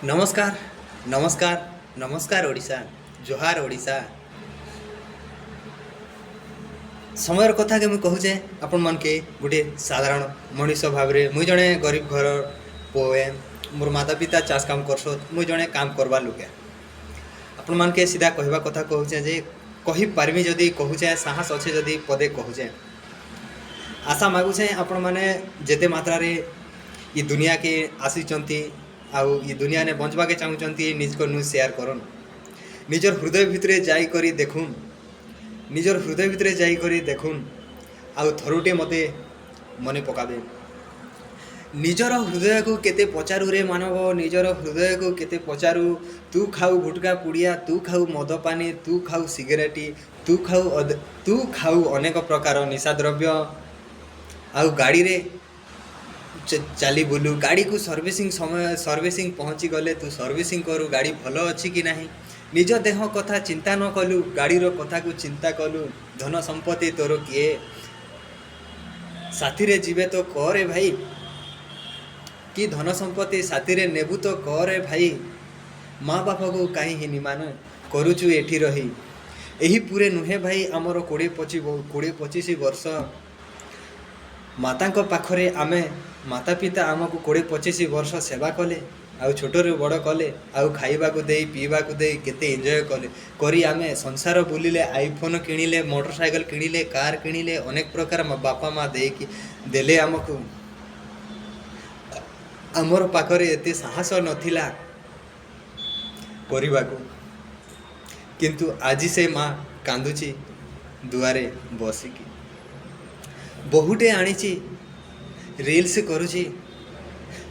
नमस्कार नमस्कार नमस्कार ओडिशा जोहार ओडिशा। समय कथा के मुझे कहूचे आपण मन के गोटे साधारण मनीष भाव में मुई जड़े गरीब घर पुए मोर माता पिता चाष काम करसो मुई जड़े काम करवा लुके आपण मन के सीधा कहवा कथा कहूचे जे कही पारमी जदि कहूचे साहस अच्छे जदि पदे कहूचे आशा मागुचे आपण माने जेते मात्रा रे ये दुनिया के आसीचंती आउ ये दुनिया ने बंचवा के चाहूँगी निज को न्यूज शेयर करन निजर हृदय भितरे जाई करी देखुन निजर हृदय भितरे जाई करी देखुन आउ थरुटे मते मने पकाबे निजर हृदय को केते पचारू रे मानव निजर हृदय को केते पचारू तू खाऊ गुटका पुड़िया तू खाऊ मद पानी तू खाऊ सिगरेटी तू खाऊ अनेक प्रकार निशा द्रव्य आउ गाड़ी रे चली बुलू गाड़ी को सर्विसिंग समय सर्विसिंग पहुँची गले तू सर्विसिंग करू गाड़ी भल अच्छी कि नहीं निज देह कथा चिंता न कलु गाड़ी रो कथा को चिंता कलु धन संपत्ति तोर किए साथी रे जीवे तो करे भाई कि धन संपत्ति साथी रे नेबू तो करे भाई माँ बाप को कहीं ही निमान करुचु एठी रही यही पूरे नुहे भाई आमर 20-25 वर्ष माता पाखरे आमे माता पिता आमको 20-25 वर्ष सेवा कले आउ छोटरू बड़ कले आउ खाइबा को दे पीवा को दे केते एंजॉय कले करी आमे संसार बुलिले आईफोन किणिले मोटरसाइकल किणिले कार किणिले अनेक प्रकार बापा माँ दे कि देले आमको आमर पाखरे एते साहस नथिला करबा को किंतु आज से माँ कांदुची दुआरे बसिकी बहुटे आनीची रील्स करुची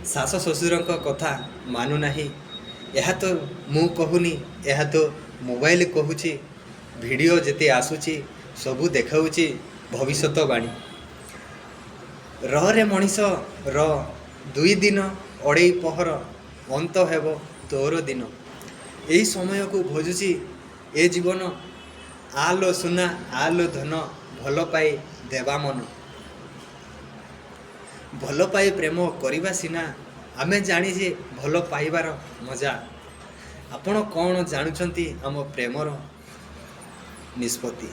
सास ससुर कथा मानु नाही यह तो मु कहूनी यह तो मोबाइल कहूची वीडियो जेते आसुची सबू देखाऊची भविष्यवाणी रे मनीष दुई दिन अड़े पहर अंत हेब तोर दिन यही समय को भोजुची ए जीवन आलो सुना आलो धन भल पाई देवा मन भल पाई प्रेम करवा सीना आमे जानी भल पाइबार मजा आपण कौन जानुचंती आम प्रेमर निष्पत्ति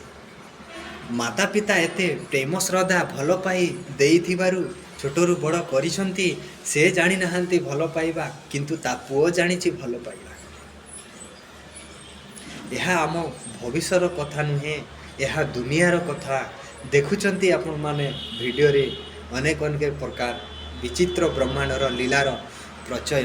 माता पिता एते प्रेम श्रद्धा भल पाई देइथिबारु छोटरू बड़ करिसंती से जानी नहांती भल पाइबा किंतु ता पुओ जानिछि भल पाइबा यह आम भविष्यर कथा नुहे यह दुनियार कथा देखुचंती आपण माने वीडियो रे अनेक अनेक प्रकार विचित्र ब्रह्मांडर लीलार प्रचय।